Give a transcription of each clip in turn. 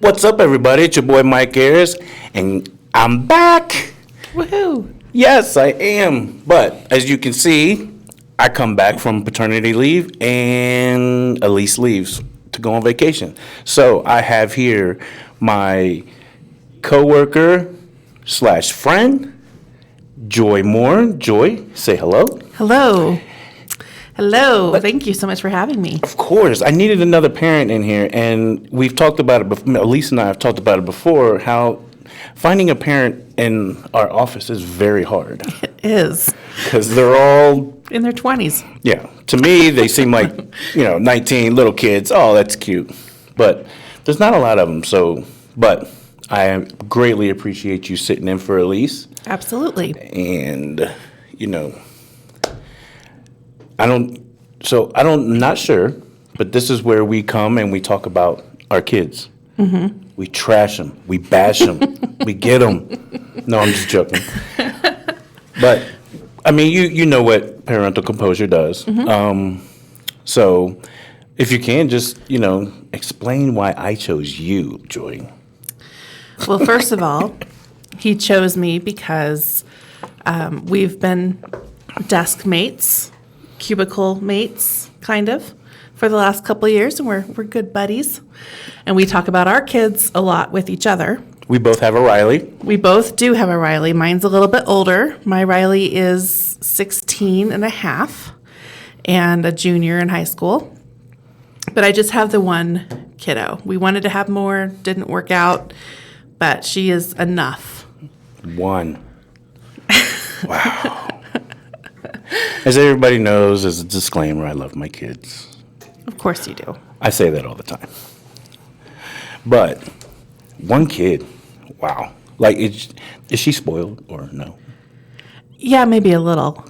What's up, everybody? It's your boy Mike Ayers, and I'm back. Woohoo! Yes, I am. But as you can see, I come back from paternity leave, and Elise leaves to go on vacation. So I have here my coworker / friend, Joy Moore. Joy, say hello. Hello. Hello. Thank you so much for having me. Of course. I needed another parent in here, and we've talked about it before. Elise and I have talked about it before, how finding a parent in our office is very hard. It is. Because they're all... In their 20s. Yeah. To me, they seem like, 19 little kids. Oh, that's cute. But there's not a lot of them, so... But I greatly appreciate you sitting in for Elise. Absolutely. And, not sure, but this is where we come and we talk about our kids. Mm-hmm. We trash them. We bash them. We get them. No, I'm just joking. But, you know what parental composure does. Mm-hmm. So if you can, just, explain why I chose you, Joy. Well, first of all, he chose me because we've been desk mates, cubicle mates, kind of, for the last couple of years, and we're good buddies. And we talk about our kids a lot with each other. We both have a Riley. We both do have a Riley. Mine's a little bit older. My Riley is 16 and a half and a junior in high school. But I just have the one kiddo. We wanted to have more, didn't work out, but she is enough. One. Wow. As everybody knows, as a disclaimer, I love my kids. Of course you do. I say that all the time. But one kid, wow. Like, is she spoiled or no? Yeah, maybe a little.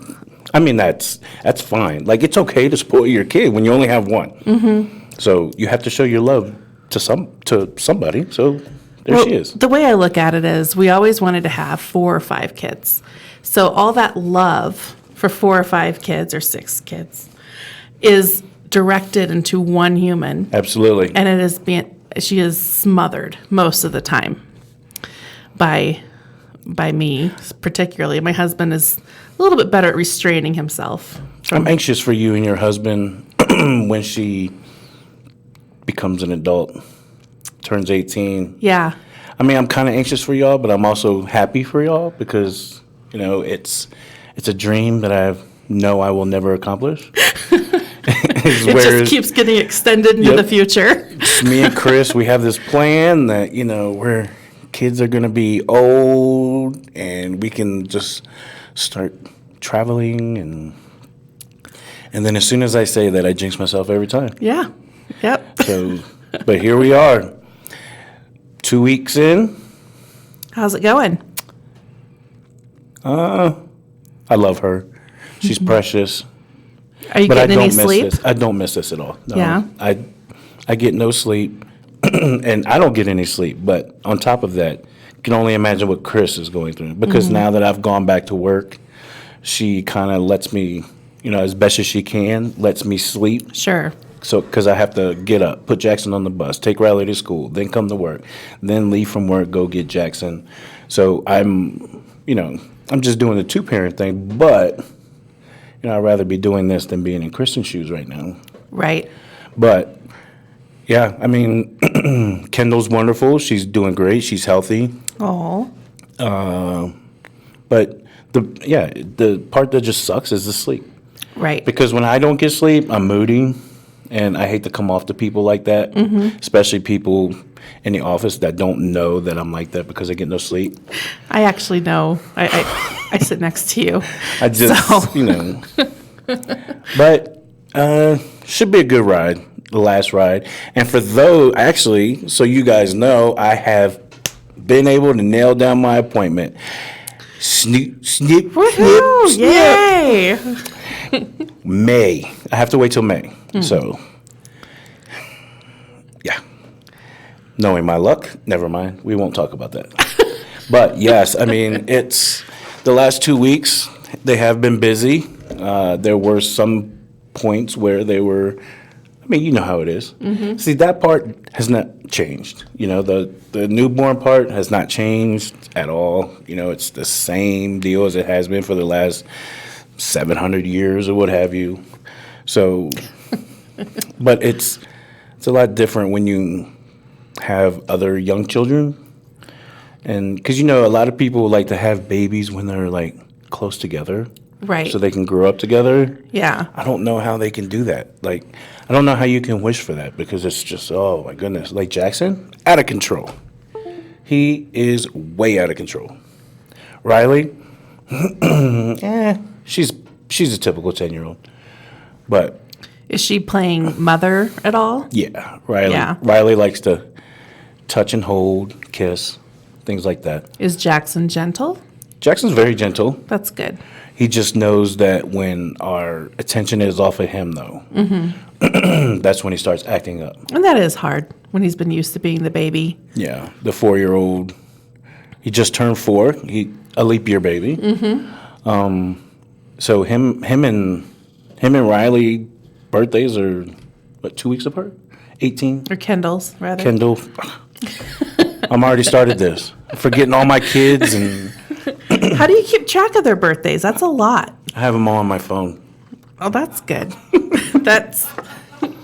That's fine. Like, it's okay to spoil your kid when you only have one. Mm-hmm. So you have to show your love to somebody. So there she is. The way I look at it is we always wanted to have 4 or 5 kids. So all that love for 4 or 5 kids or 6 kids is directed into one human. Absolutely. And she is smothered most of the time by me, particularly. My husband is a little bit better at restraining himself. I'm anxious for you and your husband when she becomes an adult, turns 18. Yeah. I'm kind of anxious for y'all, but I'm also happy for y'all because, it's a dream that I will never accomplish. It just keeps getting extended into the future. Me and Chris, we have this plan that, where kids are going to be old and we can just start traveling. And then as soon as I say that, I jinx myself every time. Yeah. Yep. So, but here we are, 2 weeks in. How's it going? I love her. She's precious. Are you getting any sleep? I don't miss this at all. No. Yeah. I get no sleep, and I don't get any sleep. But on top of that, you can only imagine what Chris is going through. Because now that I've gone back to work, she kind of lets me, as best as she can, lets me sleep. Sure. So, because I have to get up, put Jackson on the bus, take Riley to school, then come to work, then leave from work, go get Jackson. So I'm just doing the 2-parent thing, but, I'd rather be doing this than being in Kristen's shoes right now. Right. But, yeah, Kendall's wonderful. She's doing great. She's healthy. Oh. But, the part that just sucks is the sleep. Right. Because when I don't get sleep, I'm moody. And I hate to come off to people like that, especially people in the office that don't know that I'm like that because I get no sleep. I actually know. I sit next to you. I just, But should be a good ride, the last ride. And for those, actually, so you guys know, I have been able to nail down my appointment. Snip, snip, Woohoo! snip, Yay! May. I have to wait till May. So, yeah. Knowing my luck, never mind. We won't talk about that. But, yes, it's the last 2 weeks, they have been busy. There were some points where they were I mean, you know how it is. See, that part has not changed. You know, the newborn part has not changed at all. You know, it's the same deal as it has been for the last 700 years or what have you. So, but it's a lot different when you have other young children. And because, you know, a lot of people like to have babies when they're like close together. Right. So they can grow up together. Yeah. I don't know how they can do that. Like, I don't know how you can wish for that because it's just, oh my goodness. Like Jackson, out of control. He is way out of control. Riley, she's a typical 10-year-old. But Is she playing mother at all? yeah, Riley. Yeah. Riley likes to touch and hold, kiss, things like that. Is Jackson gentle? Jackson's very gentle. That's good. He just knows that when our attention is off of him, though, that's when he starts acting up. And that is hard when he's been used to being the baby. Yeah, the 4-year-old. He just turned 4. A leap year baby. So him and Riley birthdays are what, 2 weeks apart? 18. Or Kendall's, rather. Kendall. I'm already started this. I'm forgetting all my kids and. How do you keep track of their birthdays? That's a lot. I have them all on my phone. Oh, that's good. That's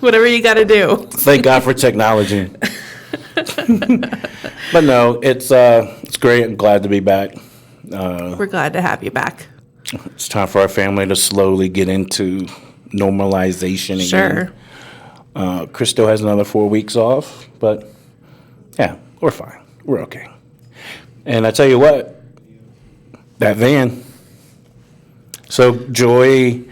whatever you got to do. Thank God for technology. But no, it's great. I'm glad to be back. We're glad to have you back. It's time for our family to slowly get into normalization again. Sure. Chris still has another 4 weeks off, but yeah, we're fine. We're okay. And I tell you what, that van. So Joy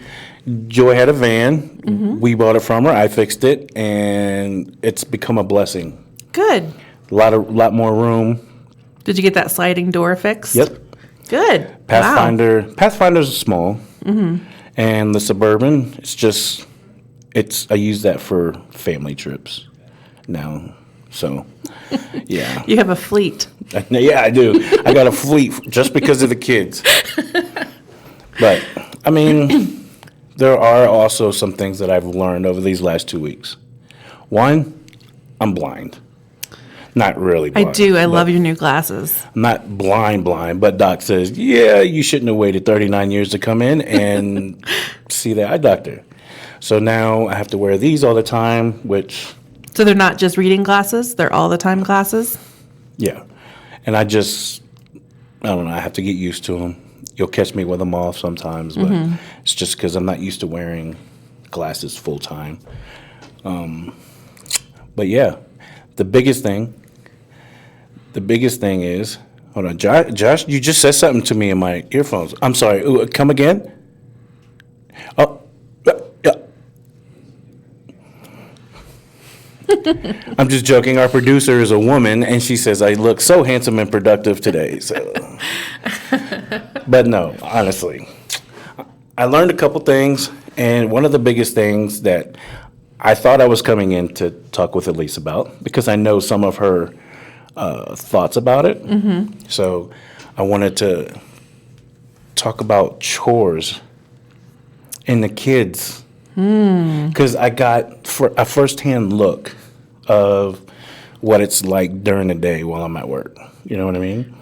had a van. We bought it from her. I fixed it, and it's become a blessing. Good. A lot more room. Did you get that sliding door fixed? Yep. Good. Pathfinder. Wow. Pathfinder's small, and the Suburban. I use that for family trips now. So, yeah. You have a fleet. Yeah, I do. I got a fleet just because of the kids. But, I mean, there are also some things that I've learned over these last 2 weeks. One, I'm blind. Not really blind. I do. I love your new glasses. I'm not blind, but Doc says, yeah, you shouldn't have waited 39 years to come in and see the eye doctor. So now I have to wear these all the time, which... So they're not just reading glasses? They're all the time glasses? Yeah. And I don't know, I have to get used to them. You'll catch me with them off sometimes, but it's just because I'm not used to wearing glasses full time. But yeah, the biggest thing is, hold on, Josh, you just said something to me in my earphones. I'm sorry, come again? Oh, yeah. I'm just joking. Our producer is a woman, and she says I look so handsome and productive today. So, but no, honestly, I learned a couple things, and one of the biggest things that I thought I was coming in to talk with Elise about, because I know some of her thoughts about it. So I wanted to talk about chores and the kids, because I got a firsthand look of what it's like during the day while I'm at work. You know what I mean?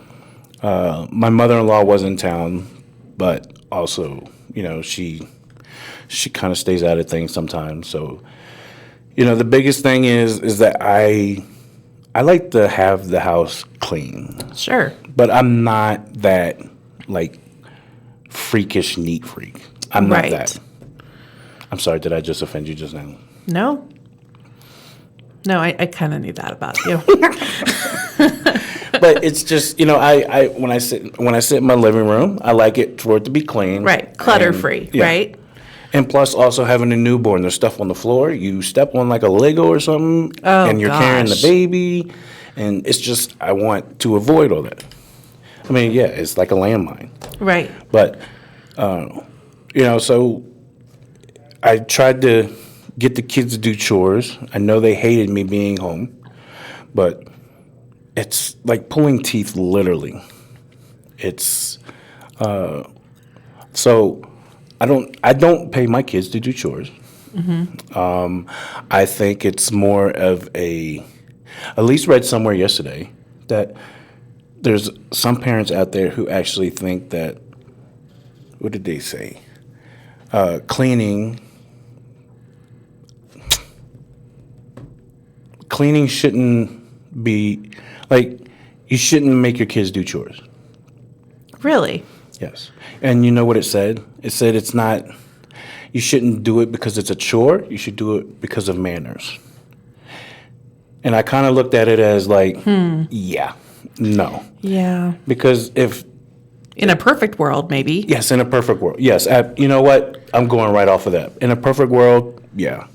My mother-in-law was in town, but also, you know, she kind of stays out of things sometimes. So, you know, the biggest thing is that I like to have the house clean. Sure. But I'm not that, like, freakish neat freak. I'm not that. I'm sorry, did I just offend you just now? No. No, I kind of knew that about you. But it's just, you know, I when I sit in my living room, I like it for it to be clean. Right. Clutter-free, right? And plus, also having a newborn, there's stuff on the floor. You step on like a Lego or something, and you're carrying the baby. And it's just, I want to avoid all that. I mean, yeah, it's like a landmine. Right. But, you know, so I tried to get the kids to do chores. I know they hated me being home, but it's like pulling teeth, literally. It's, so I don't pay my kids to do chores. I think it's more of Elise read somewhere yesterday that there's some parents out there who actually think that, what did they say? Cleaning shouldn't be, like, you shouldn't make your kids do chores. Really? Yes. And you know what it said? It said it's not, you shouldn't do it because it's a chore. You should do it because of manners. And I kind of looked at it as like, yeah, no. Yeah. Because if... In a perfect world, maybe. Yes, in a perfect world. Yes. You know what? I'm going right off of that. In a perfect world, yeah.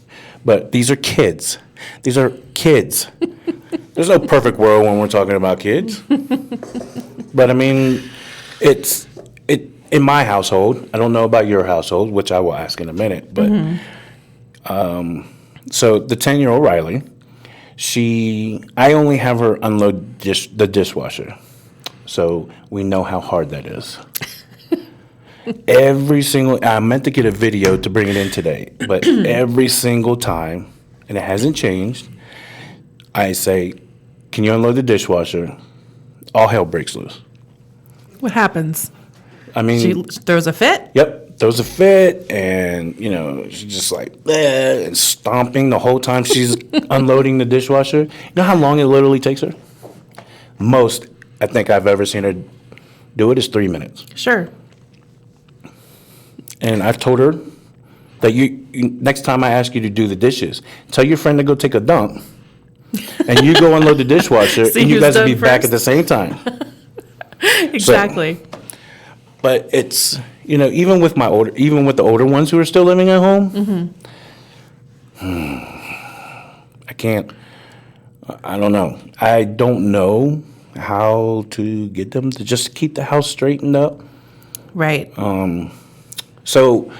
But these are kids. These are kids. There's no perfect world when we're talking about kids. But I mean, it in my household, I don't know about your household, which I will ask in a minute, but so the 10-year-old Riley, I only have her unload the dishwasher. So we know how hard that is. I meant to get a video to bring it in today, but every single time, and it hasn't changed, I say, can you unload the dishwasher? All hell breaks loose. What happens? I mean... She throws a fit? Yep, throws a fit, and, she's just like, and stomping the whole time she's unloading the dishwasher. You know how long it literally takes her? Most, I think I've ever seen her do it is 3 minutes. Sure. And I've told her that you next time I ask you to do the dishes, tell your friend to go take a dump, and you go unload the dishwasher, and you guys will be back at the same time. Exactly. So, but it's, even with the older ones who are still living at home, I don't know. I don't know how to get them to just keep the house straightened up. Right. So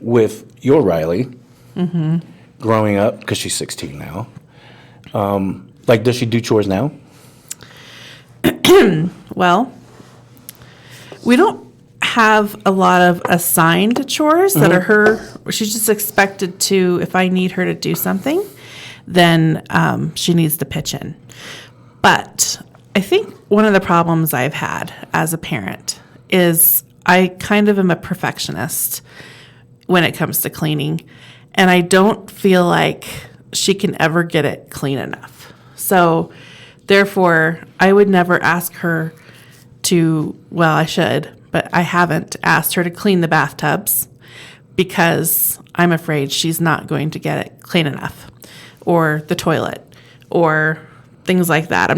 with your Riley, growing up, because she's 16 now, does she do chores now? Well, we don't have a lot of assigned chores that are her. She's just expected to, if I need her to do something, then she needs to pitch in. But I think one of the problems I've had as a parent is I kind of am a perfectionist when it comes to cleaning, and I don't feel like she can ever get it clean enough. So therefore, I would never ask her to, well, I should, but I haven't asked her to clean the bathtubs because I'm afraid she's not going to get it clean enough, or the toilet, or things like that.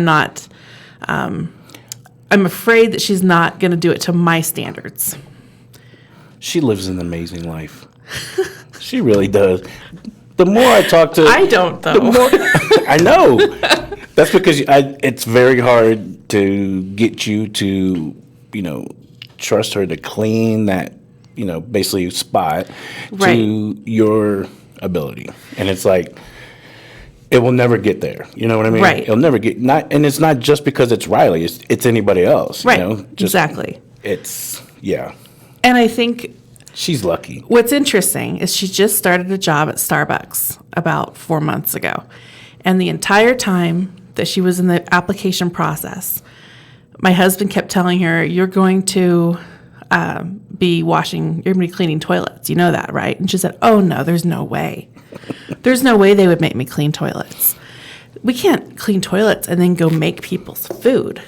I'm afraid that she's not going to do it to my standards. She lives an amazing life. She really does. The more I talk to... I don't, though. The more, I know. That's because it's very hard to get you to, trust her to clean that, basically spot to your ability. And it's like... It will never get there. You know what I mean? Right. It'll never get and it's not just because it's Riley. It's anybody else. Right. Exactly. Yeah. And I think she's lucky. What's interesting is she just started a job at Starbucks about 4 months ago, and the entire time that she was in the application process, my husband kept telling her, "You're going to be cleaning toilets. You know that, right?" And she said, "Oh no, there's no way." There's no way they would make me clean toilets. We can't clean toilets and then go make people's food.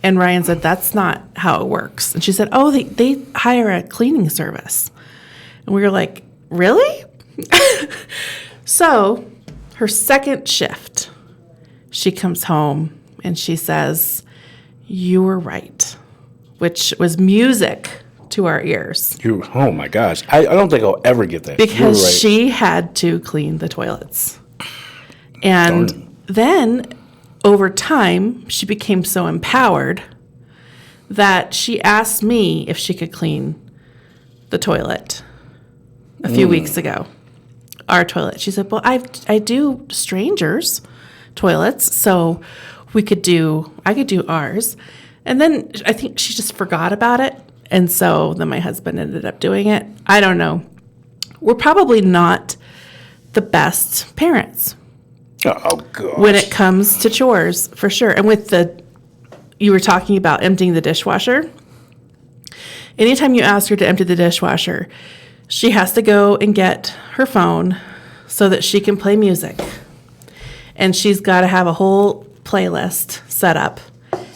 And Ryan said, that's not how it works. And she said, oh, they hire a cleaning service. And we were like, really? So her second shift, she comes home and she says, you were right, which was music to our ears. Oh my gosh. I don't think I'll ever get that. Because right. She had to clean the toilets. And then over time, she became so empowered that she asked me if she could clean the toilet a few weeks ago. Our toilet. She said, well, I do strangers' toilets, so I could do ours. And then I think she just forgot about it. And so then my husband ended up doing it. I don't know. We're probably not the best parents Oh, gosh. when it comes to chores, for sure. And with you were talking about emptying the dishwasher. Anytime you ask her to empty the dishwasher, she has to go and get her phone so that she can play music. And she's got to have a whole playlist set up.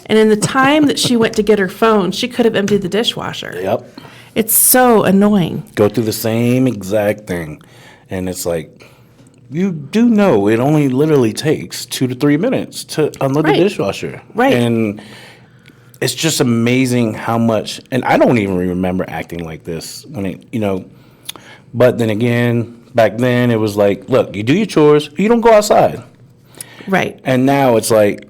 And in the time that she went to get her phone, she could have emptied the dishwasher. Yep. It's so annoying. Go through the same exact thing. And it's like, you do know it only literally takes 2 to 3 minutes to unload the dishwasher. Right. And it's just amazing how much, and I don't even remember acting like this when but then again, back then it was like, look, you do your chores, you don't go outside. Right. And now it's like,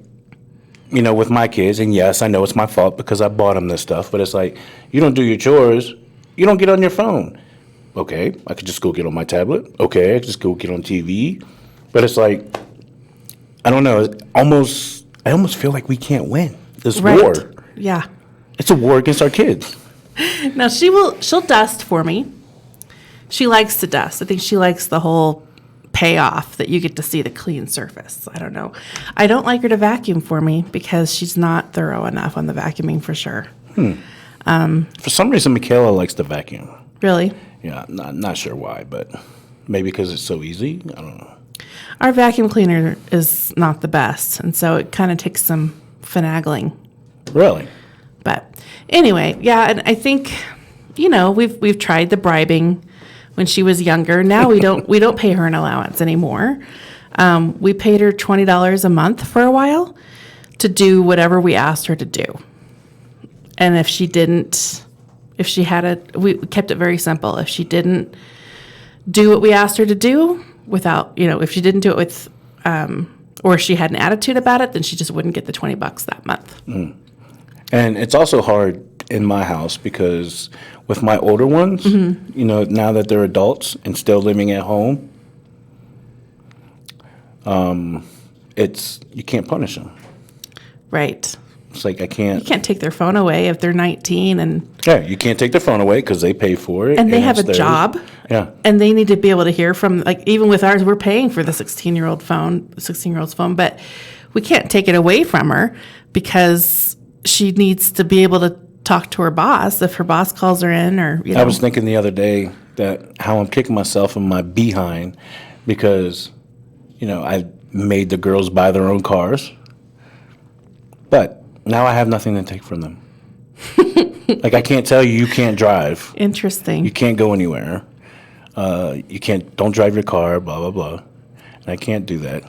with my kids, and yes, I know it's my fault because I bought them this stuff, but it's like, you don't do your chores, you don't get on your phone. Okay, I could just go get on my tablet. Okay, I could just go get on TV. But it's like, I don't know, I almost feel like we can't win this war. Yeah. It's a war against our kids. Now she'll dust for me. She likes to dust. I think she likes the whole payoff that you get to see the clean surface. I don't know. I don't like her to vacuum for me because she's not thorough enough on the vacuuming for sure. For some reason, Michaela likes to vacuum. Really? Yeah, not sure why, but maybe because it's so easy. I don't know. Our vacuum cleaner is not the best, and so it kind of takes some finagling. Really? But anyway, yeah, and I think we've tried the bribing when she was younger. Now we don't pay her an allowance anymore. We paid her $20 a month for a while to do whatever we asked her to do. And if she kept it very simple. If she didn't do what we asked her to do if she didn't do it with, or she had an attitude about it, then she just wouldn't get the $20 that month. And it's also hard in my house because with my older ones, now that they're adults and still living at home, you can't punish them. Right. It's like you can't take their phone away if they're 19 you can't take their phone away because they pay for it. And they have a job. Yeah. And they need to be able to hear from, even with ours, we're paying for the 16-year-old's phone, but we can't take it away from her because she needs to be able to talk to her boss if her boss calls her in or, I was thinking the other day that how I'm kicking myself in my behind because, I made the girls buy their own cars, but now I have nothing to take from them. I can't tell you can't drive. Interesting. You can't go anywhere. Don't drive your car, blah, blah, blah. And I can't do that.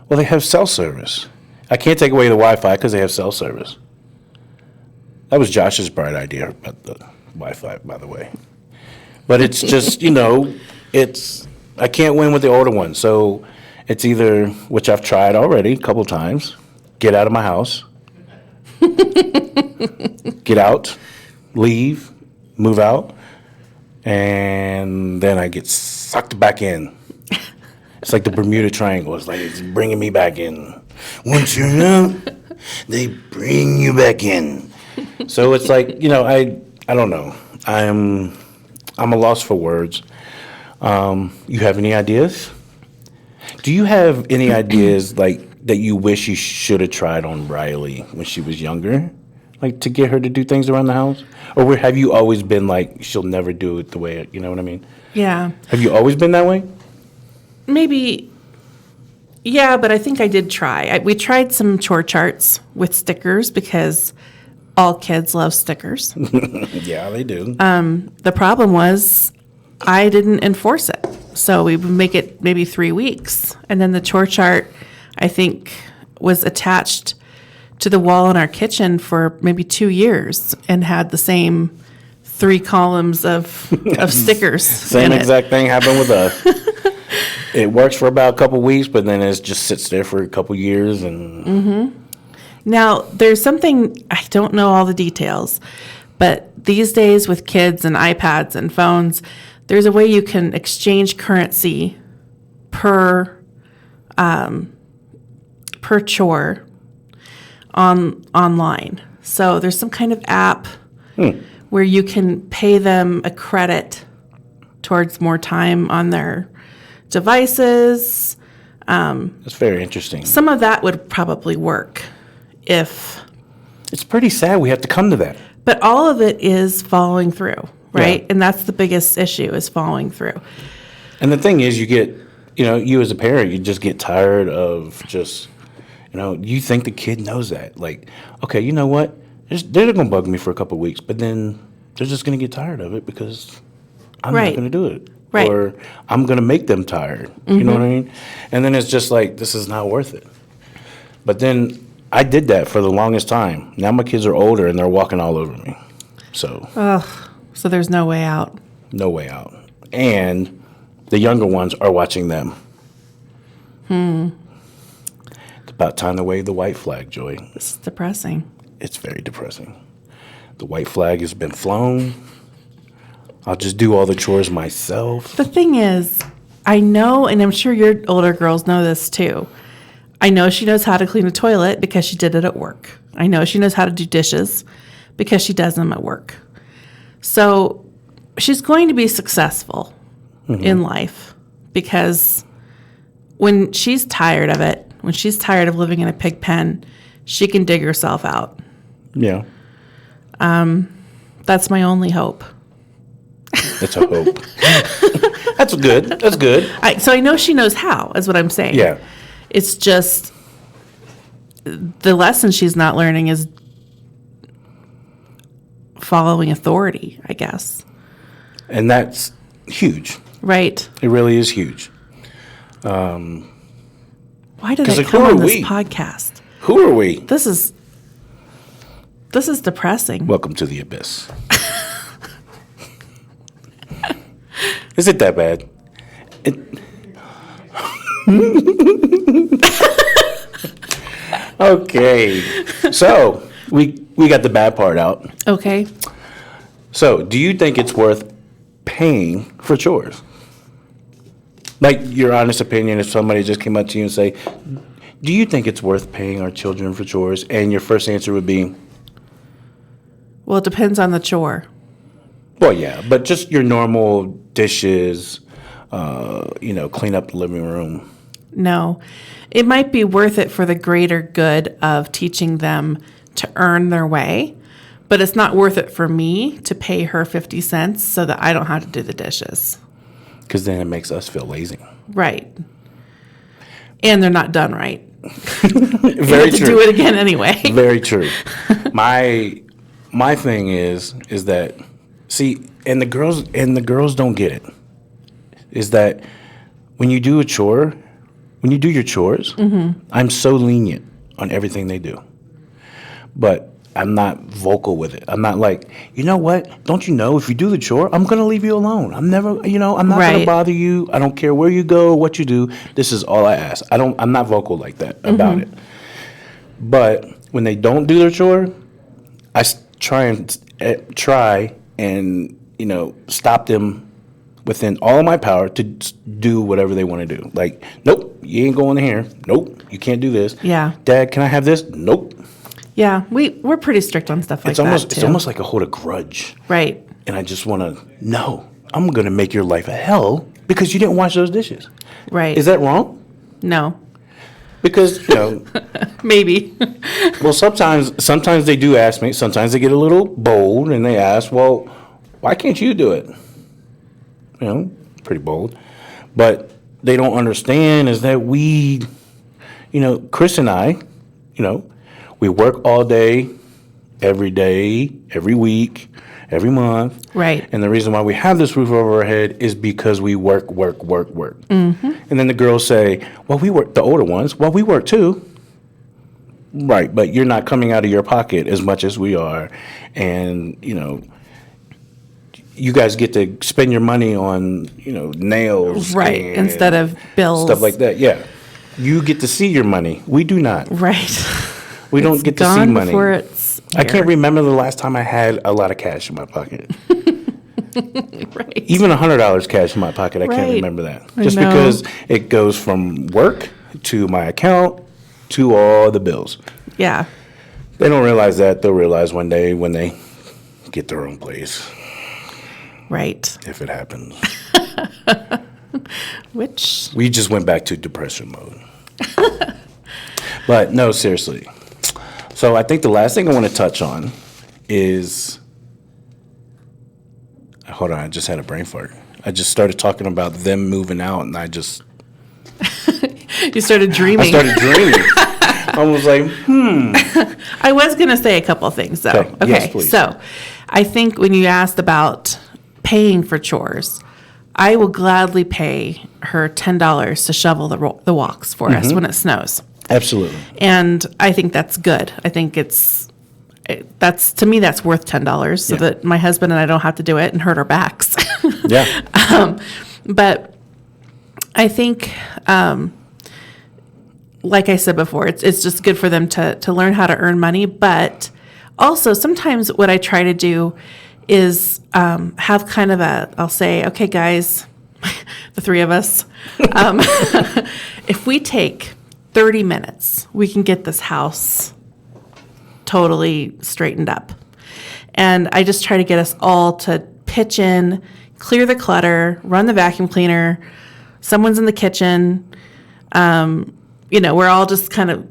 Well, they have cell service. I can't take away the Wi-Fi because they have cell service. That was Josh's bright idea about the Wi-Fi, by the way. But it's just, I can't win with the older one. So it's either, which I've tried already a couple times, get out of my house. Get out, leave, move out, and then I get sucked back in. It's like the Bermuda Triangle. It's bringing me back in. Once you're out, they bring you back in. So it's like, I don't know. I'm a loss for words. You have any ideas? Do you have any ideas that you wish you should have tried on Riley when she was younger? To get her to do things around the house? Or have you always been she'll never do it the way, you know what I mean? Yeah. Have you always been that way? Maybe, yeah, but I think I did try. We tried some chore charts with stickers because all kids love stickers. Yeah, they do. The problem was I didn't enforce it. So we would make it maybe 3 weeks. And then the chore chart, I think, was attached to the wall in our kitchen for maybe 2 years and had the same 3 columns of stickers. Same exact thing happened with us. It works for about a couple weeks, but then it just sits there for a couple years. And Now, there's something, I don't know all the details, but these days with kids and iPads and phones, there's a way you can exchange currency per chore online. So there's some kind of app where you can pay them a credit towards more time on their devices. That's very interesting. Some of that would probably work if... It's pretty sad we have to come to that. But all of it is following through, right? Yeah. And that's the biggest issue, is following through. And the thing is, you as a parent, you just get tired of just, you think the kid knows that. Like, okay, you know what? They're going to bug me for a couple of weeks, but then they're just going to get tired of it because I'm not going to do it. Right. Or I'm going to make them tired. You know what I mean? And then it's just like, this is not worth it. But then I did that for the longest time. Now my kids are older and they're walking all over me. So. So there's no way out. No way out. And the younger ones are watching them. It's about time to wave the white flag, Joy. This is depressing. It's very depressing. The white flag has been flown. I'll just do all the chores myself. The thing is, I know, and I'm sure your older girls know this too. I know she knows how to clean a toilet because she did it at work. I know she knows how to do dishes because she does them at work. So she's going to be successful in life because when she's tired of it, when she's tired of living in a pig pen, she can dig herself out. Yeah. That's my only hope. It's a hope. That's good. That's good. So I know she knows how, is what I'm saying. Yeah. It's just the lesson she's not learning is following authority, I guess. And that's huge. Right. It really is huge. Why did I 'Cause come who are on this we? podcast? Who are we? This is depressing. Welcome to the abyss. Is it that bad? Okay. So, we got the bad part out. Okay. So, do you think it's worth paying for chores? Like, your honest opinion, if somebody just came up to you and say, do you think it's worth paying our children for chores? And your first answer would be, Well, it depends on the chore. well, yeah, but just your normal dishes, clean up the living room. No. It might be worth it for the greater good of teaching them to earn their way, but it's not worth it for me to pay her 50 cents so that I don't have to do the dishes. Because then it makes us feel lazy. Right. And they're not done right. Very You have to true. do it again anyway. Very true. My thing is that, see, and the girls don't get it, is that when you do your chores, I'm so lenient on everything they do. But I'm not vocal with it. I'm not like, you know what? Don't you know if you do the chore, I'm going to leave you alone. I'm never, I'm not going to bother you. I don't care where you go, what you do. This is all I ask. I'm not vocal like that about it. But when they don't do their chore, I try and stop them within all of my power to do whatever they want to do. Like, nope, you ain't going in here. Nope, you can't do this. Yeah. Dad, can I have this? Nope. Yeah, we're pretty strict on stuff like that, too. It's almost like I hold a grudge. Right. And I just want to, no, I'm going to make your life a hell because you didn't wash those dishes. Right. Is that wrong? No. Because, Maybe. well, sometimes they do ask me. Sometimes they get a little bold and they ask, well, why can't you do it? Pretty bold. But they don't understand is that we, Chris and I, we work all day, every week, every month. Right. And the reason why we have this roof over our head is because we work. Mm-hmm. And then the girls say, well, we work, the older ones, well, we work too. Right, but you're not coming out of your pocket as much as we are. And, you guys get to spend your money on, nails. Right, instead of bills. Stuff like that, yeah. You get to see your money. We do not. Right. We don't get to see gone money. before it's I here. can't remember the last time I had a lot of cash in my pocket. Right. Even $100 cash in my pocket, I can't Right. remember that. I Just know. because it goes from work to my account to all the bills. Yeah. They don't realize that. They'll realize one day when they get their own place, Right. if it happens. which... We just went back to depression mode. But no, seriously. So I think the last thing I want to touch on is... Hold on, I just had a brain fart. I just started talking about them moving out, and I just... You started dreaming. I started dreaming. I was like, I was going to say a couple things, though. Okay. Yes, please. So I think when you asked about paying for chores, I will gladly pay her $10 to shovel the walks for us when it snows. Absolutely. And I think that's good. I think to me, that's worth $10 so that my husband and I don't have to do it and hurt our backs. Yeah. But I think, like I said before, it's just good for them to learn how to earn money. But also, sometimes what I try to do is have kind of I'll say, okay, guys, the three of us, if we take 30 minutes, we can get this house totally straightened up. And I just try to get us all to pitch in, clear the clutter, run the vacuum cleaner. Someone's in the kitchen. We're all just kind of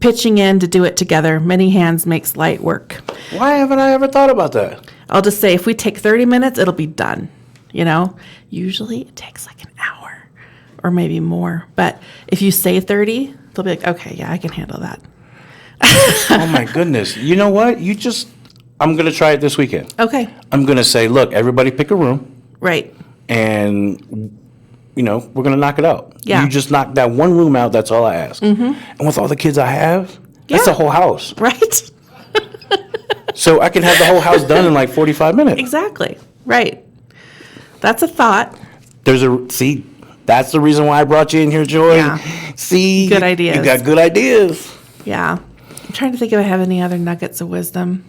pitching in to do it together. Many hands makes light work. Why haven't I ever thought about that? I'll just say if we take 30 minutes, it'll be done. Usually it takes like an hour or maybe more. But if you say 30, they'll be like, okay, yeah, I can handle that. Oh my goodness. You know what? I'm going to try it this weekend. Okay. I'm going to say, look, everybody pick a room. Right. And, we're going to knock it out. Yeah. You just knock that one room out. That's all I ask. And with all the kids I have, that's the whole house. Right. So I can have the whole house done in like 45 minutes. Exactly. Right. That's a thought. See, that's the reason why I brought you in here, Joy. Yeah. See, good ideas. You got good ideas. Yeah. I'm trying to think if I have any other nuggets of wisdom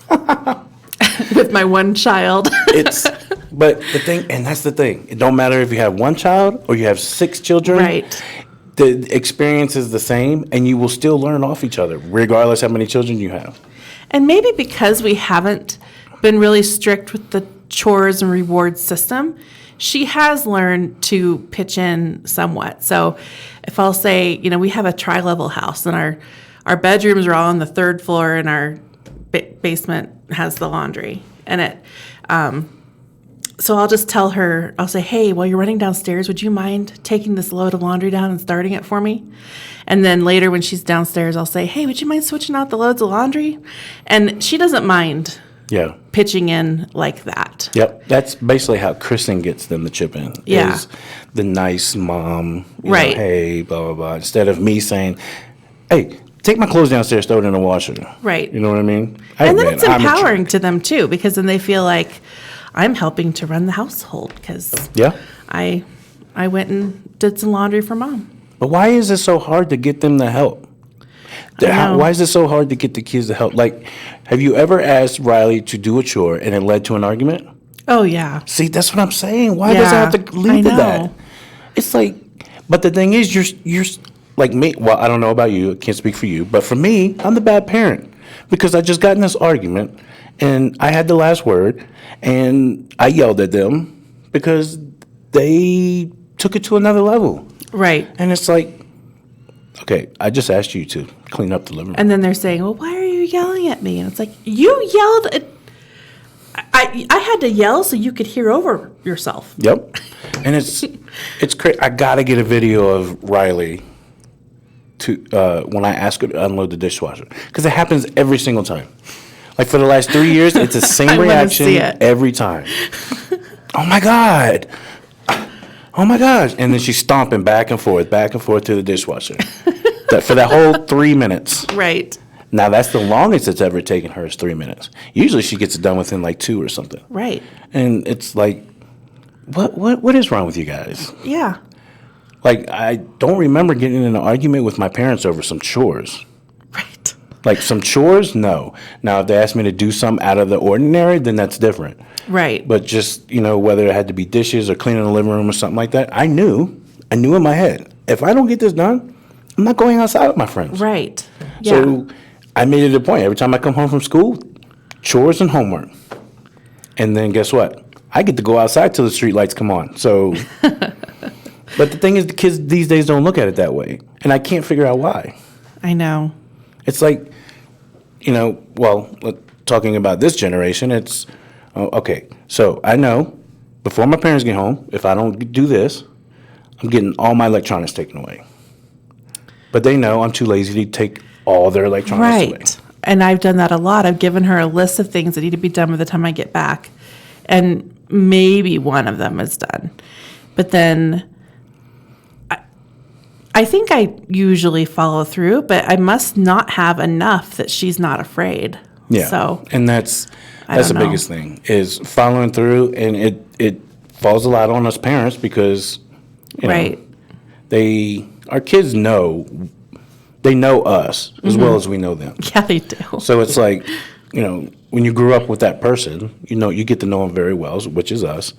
with my one child. But the thing, and that's the thing, it don't matter if you have one child or you have 6 children. Right. The experience is the same, and you will still learn off each other, regardless how many children you have. And maybe because we haven't been really strict with the chores and rewards system, she has learned to pitch in somewhat. So if I'll say, we have a tri-level house, and our bedrooms are all on the 3rd floor, and our basement has the laundry. And so I'll just tell her, I'll say, hey, while you're running downstairs, would you mind taking this load of laundry down and starting it for me? And then later when she's downstairs, I'll say, hey, would you mind switching out the loads of laundry? And she doesn't mind pitching in like that. Yep. That's basically how Kristen gets them to chip in. Yeah. Is the nice mom, right. Hey, blah, blah, blah. Instead of me saying, hey, take my clothes downstairs, throw it in the washer. Right. You know what I mean? And then it's empowering to them, too, because then they feel like I'm helping to run the household because I went and did some laundry for Mom. But why is it so hard to get them to help? Why is it so hard to get the kids to help? Like, have you ever asked Riley to do a chore and it led to an argument? Oh, yeah. See, that's what I'm saying. Why does it have to lead to that? It's like, but the thing is, you're like me. Well, I don't know about you. I can't speak for you. But for me, I'm the bad parent because I just got in this argument and I had the last word and I yelled at them because they took it to another level. Right. And it's like, okay, I just asked you to clean up the living room. And then they're saying, well, why are you yelling at me? And it's like, you yelled at... I had to yell so you could hear over yourself. Yep. And it's crazy. I got to get a video of Riley when I ask her to unload the dishwasher. Because it happens every single time. Like for the last 3 years, it's the same reaction every time. Oh, my God. Oh, my gosh. And then she's stomping back and forth to the dishwasher for that whole 3 minutes. Right. Now, that's the longest it's ever taken her is 3 minutes. Usually she gets it done within like 2 or something. Right. And it's like, what is wrong with you guys? Yeah. Like, I don't remember getting in an argument with my parents over some chores. Right. Like some chores, no. Now, if they asked me to do something out of the ordinary, then that's different. Right. But just, whether it had to be dishes or cleaning the living room or something like that, I knew in my head, if I don't get this done, I'm not going outside with my friends. Right. Yeah. So I made it a point. Every time I come home from school, chores and homework. And then guess what? I get to go outside till the street lights come on. So, but the thing is, the kids these days don't look at it that way. And I can't figure out why. I know. It's like, talking about this generation, it's, okay, so I know before my parents get home, if I don't do this, I'm getting all my electronics taken away. But they know I'm too lazy to take all their electronics away. Right. And I've done that a lot. I've given her a list of things that need to be done by the time I get back. And maybe one of them is done. But then I think I usually follow through, but I must not have enough that she's not afraid. Yeah. So, and that's the biggest thing is following through, and it falls a lot on us parents because right. Our kids know, they know us as well as we know them. Yeah, they do. So it's like, when you grew up with that person, you get to know them very well, which is us.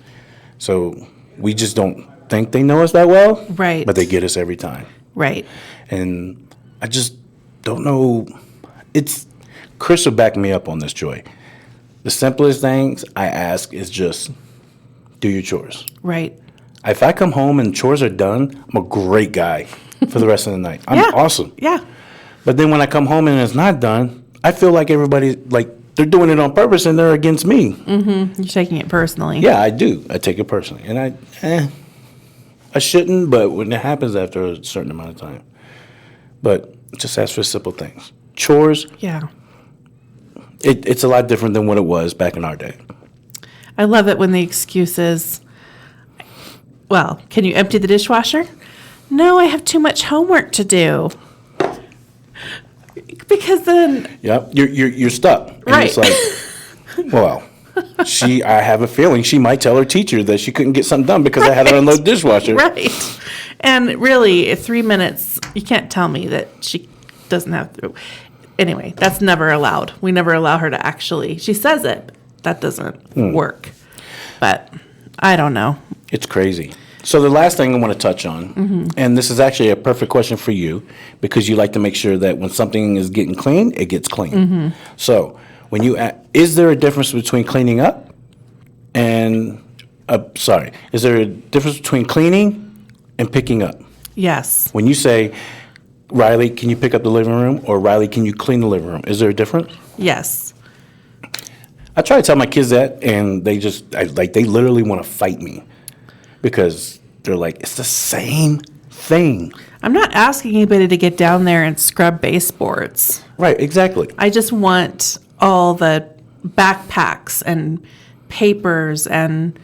So we just don't think they know us that well. Right. But they get us every time. Right. And I just don't know. Chris will back me up on this, Joy. The simplest things I ask is just do your chores. Right. If I come home and chores are done, I'm a great guy for the rest of the night. I'm awesome. Yeah. But then when I come home and it's not done, I feel like everybody, they're doing it on purpose and they're against me. Mm-hmm. You're taking it personally. Yeah, I do. I take it personally. And I shouldn't, but when it happens after a certain amount of time. But just ask for simple things. Chores. Yeah. It's a lot different than what it was back in our day. I love it when the excuse is, well, can you empty the dishwasher? No, I have too much homework to do. Because then... Yep, you're stuck. And right. It's like, well, I have a feeling she might tell her teacher that she couldn't get something done because I had to unload the dishwasher. Right. And really, 3 minutes, you can't tell me that she doesn't have to. Anyway, that's never allowed. We never allow her to actually, she says it, but that doesn't work. But I don't know. It's crazy. So the last thing I want to touch on, and this is actually a perfect question for you because you like to make sure that when something is getting clean, it gets clean. So when is there a difference between cleaning up and, is there a difference between cleaning and picking up? Yes. When you say, Riley, can you pick up the living room? Or Riley, can you clean the living room? Is there a difference? Yes. I try to tell my kids that, and they literally want to fight me because they're like, it's the same thing. I'm not asking anybody to get down there and scrub baseboards. Right, exactly. I just want all the backpacks and papers and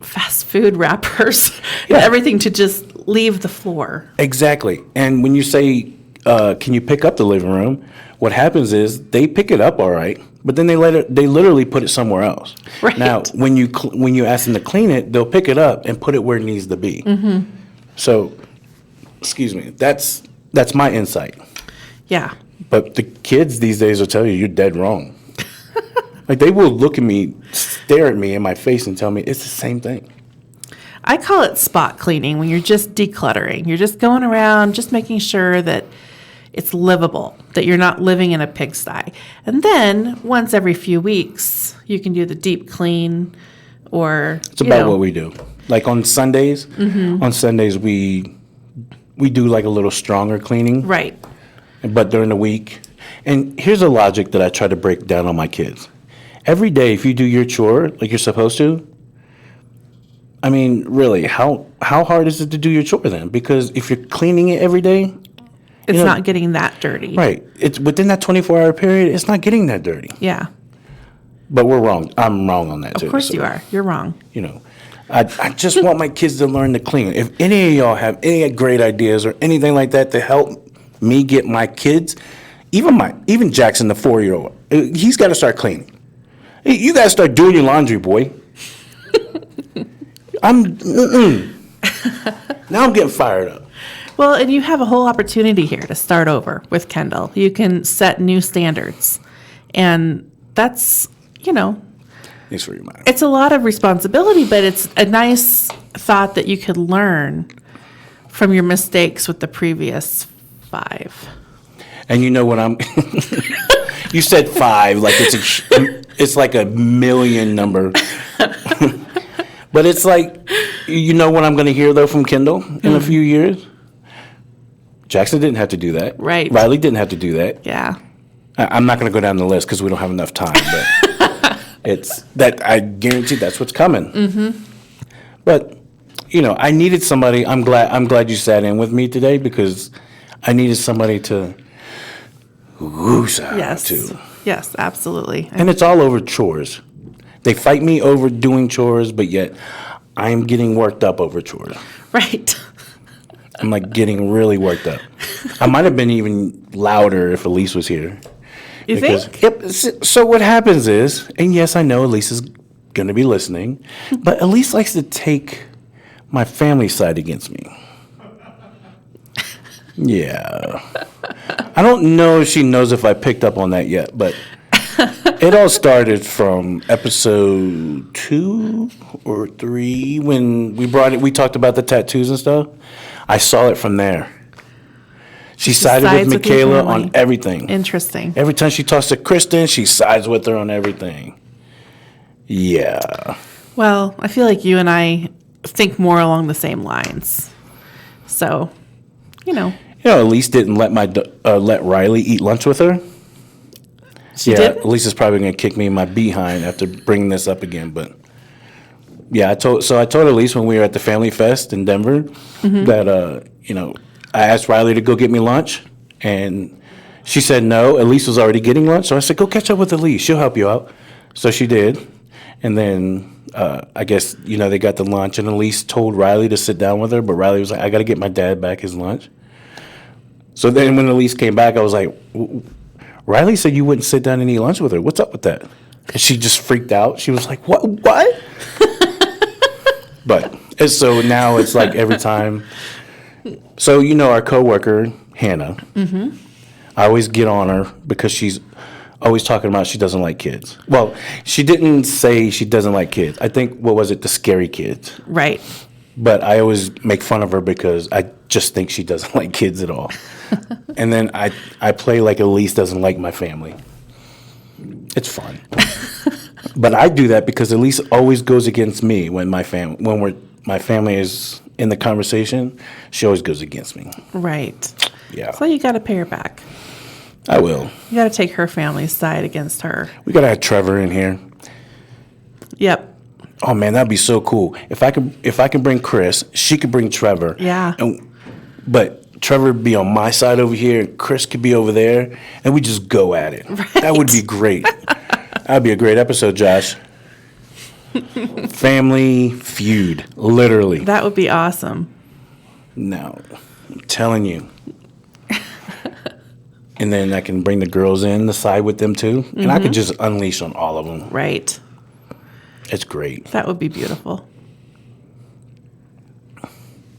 fast food wrappers and everything to just leave the floor. Exactly. And when you say, can you pick up the living room, what happens is they pick it up all right, but then they literally put it somewhere else. Right. Now, when you ask them to clean it, they'll pick it up and put it where it needs to be. So, excuse me, that's my insight. Yeah. But the kids these days will tell you you're dead wrong. They will look at me, stare at me in my face and tell me it's the same thing. I call it spot cleaning when you're just decluttering. You're just going around, just making sure that it's livable, that you're not living in a pigsty. And then once every few weeks, you can do the deep clean or... It's about what we do. Like on Sundays, we do like a little stronger cleaning. Right. But during the week, and here's a logic that I try to break down on my kids. Every day, if you do your chore like you're supposed to, I mean, really, how hard is it to do your chore then? Because if you're cleaning it every day, it's not getting that dirty. Right. It's within that 24-hour period, it's not getting that dirty. Yeah. But we're wrong. I'm wrong on that too. Of course you are. You're wrong. I just want my kids to learn to clean. If any of y'all have any great ideas or anything like that to help me get my kids, even Jackson, the 4-year-old, he's got to start cleaning. You got to start doing your laundry, boy. Now I'm getting fired up. Well, and you have a whole opportunity here to start over with Kendall. You can set new standards. And that's, Thanks for your mind. It's a lot of responsibility, but it's a nice thought that you could learn from your mistakes with the previous 5. And you know what I'm You said 5, like it's like a million number. But it's like, you know what I'm going to hear, though, from Kendall in a few years? Jackson didn't have to do that. Right. Riley didn't have to do that. Yeah. I'm not going to go down the list because we don't have enough time. But it's that I guarantee that's what's coming. Mm-hmm. But, you know, I needed somebody. I'm glad you sat in with me today because I needed somebody to whoosh out to. Yes, absolutely. And it's all over chores. They fight me over doing chores, but yet I'm getting worked up over chores. Right. I'm like getting really worked up. I might have been even louder if Elise was here. You think? Yep. So what happens is, and yes, I know Elise is going to be listening, but Elise likes to take my family side against me. Yeah. I don't know if she knows if I picked up on that yet, but it all started from episode 2 or 3 when we talked about the tattoos and stuff. I saw it from there. She sided with Michaela on everything. Interesting. Every time she talks to Kristen, she sides with her on everything. Yeah. Well, I feel like you and I think more along the same lines. So, you know. You know, Elise didn't let Riley eat lunch with her. She didn't? Elise is probably going to kick me in my behind after bringing this up again. But yeah, I told Elise when we were at the Family Fest in Denver that you know, I asked Riley to go get me lunch, and she said no. Elise was already getting lunch, so I said, go catch up with Elise. She'll help you out. So she did, and then I guess, you know, they got the lunch, and Elise told Riley to sit down with her, but Riley was like, I got to get my dad back his lunch. So then when Elise came back, I was like, Riley said you wouldn't sit down and eat lunch with her. What's up with that? And she just freaked out. She was like, what? But and so now it's like every time. So, you know, our coworker, Hannah, I always get on her because she's always talking about she doesn't like kids. Well, she didn't say she doesn't like kids. I think, what was it, the scary kids. Right. But I always make fun of her because I just think she doesn't like kids at all. And then I play like Elise doesn't like my family. It's fun. But I do that because Elise always goes against me when my family is in the conversation. She always goes against me. Right. Yeah. So you got to pay her back. I will. You got to take her family's side against her. We got to have Trevor in here. Yep. Oh man, that'd be so cool. If I can bring Chris, she could bring Trevor. Yeah. But Trevor would be on my side over here, and Chris could be over there, and we just go at it. Right. That would be great. That'd be a great episode, Josh. Family feud, literally. That would be awesome. No, I'm telling you. And then I can bring the girls in to side with them too, and I could just unleash on all of them. Right. It's great. That would be beautiful.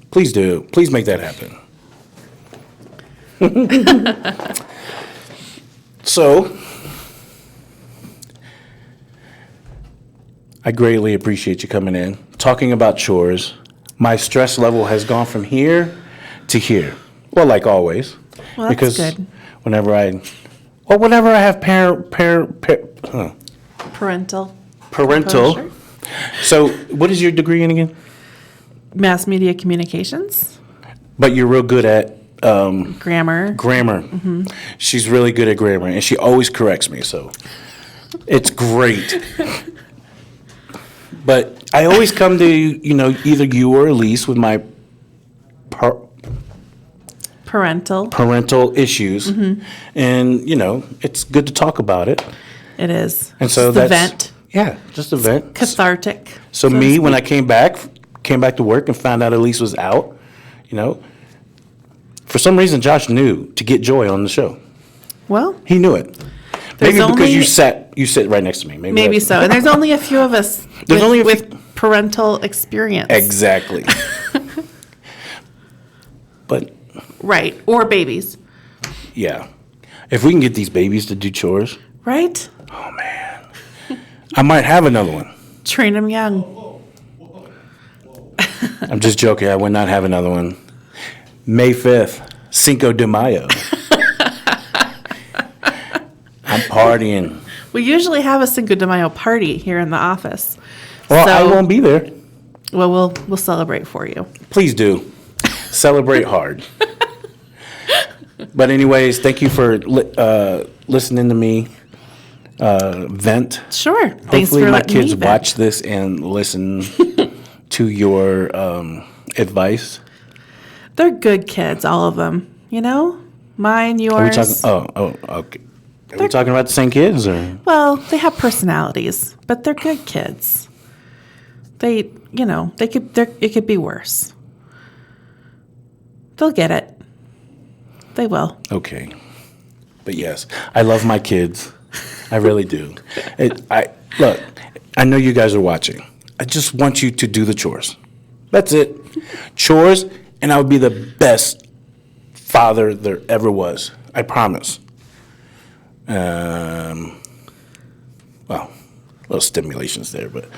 Please do. Please make that happen. So, I greatly appreciate you coming in, talking about chores. My stress level has gone from here to here. Well, like always. Well, that's because good. whenever I have Parental. parental. So, what is your degree in again? Mass media communications. But you're real good at Grammar. grammar. She's really good at grammar, and she always corrects me, so it's great. But I always come to, you know, either you or Elise with my parental issues, and, you know, it's good to talk about it. It is. And so Just a that's vent. Yeah, just a vent. Cathartic. So to me, when I speak. came back to work and found out Elise was out, you know, for some reason Josh knew to get Joy on the show. Well, He knew it. There's Maybe because only- you sit right next to me. maybe that's- so. And there's only a few of us There's only a few- with parental experience. Exactly. But Right. Or babies. yeah, if we can get these babies to do chores, Right? oh man, I might have another one. Train them young. I'm just joking. I would not have another one. May 5th, Cinco de Mayo. I'm partying. We usually have a Cinco de Mayo party here in the office. Well, I won't be there. Well, we'll celebrate for you. Please do. Celebrate hard. But anyways, thank you for listening to me vent. Sure. Thanks Hopefully for my letting me kids vent. watch this and listen to your advice. They're good kids, all of them. You know? Mine, yours. Are we talking? Okay. Are we talking about the same kids, or? Well, they have personalities, but they're good kids. It could be worse. They'll get it. They will. Okay. But yes, I love my kids. I really do. Look, I know you guys are watching. I just want you to do the chores. That's it. Chores, and I would be the best father there ever was. I promise. Well, little stimulations there, but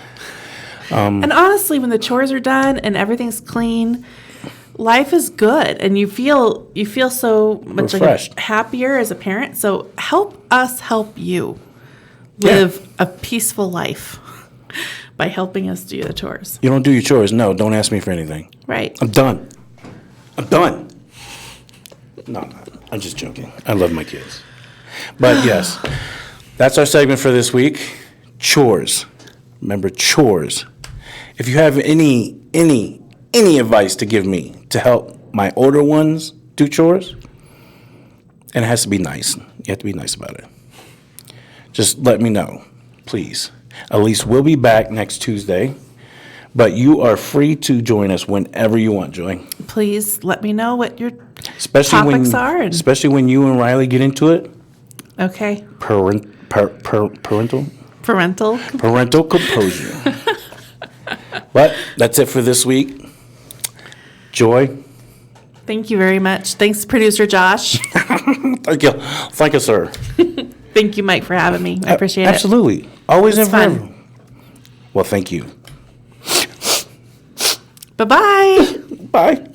And honestly, when the chores are done and everything's clean, life is good, and you feel so much refreshed, happier as a parent. So help us help you live a peaceful life by helping us do the chores. You don't do your chores. No, don't ask me for anything. Right. I'm done. No, I'm just joking. I love my kids. But yes, that's our segment for this week. Chores. Remember, chores. If you have any advice to give me to help my older ones do chores, and it has to be nice. You have to be nice about it. Just let me know, please. Elise will be back next Tuesday, but you are free to join us whenever you want, Joy. Please let me know what your Especially topics are. Especially when you and Riley get into it. Okay. Parental composure. But that's it for this week. Joy. Thank you very much. Thanks, producer Josh. Thank you, sir. Thank you, Mike, for having me. I appreciate it. Absolutely. Always It's and fun. forever. Well, thank you. Bye-bye. Bye.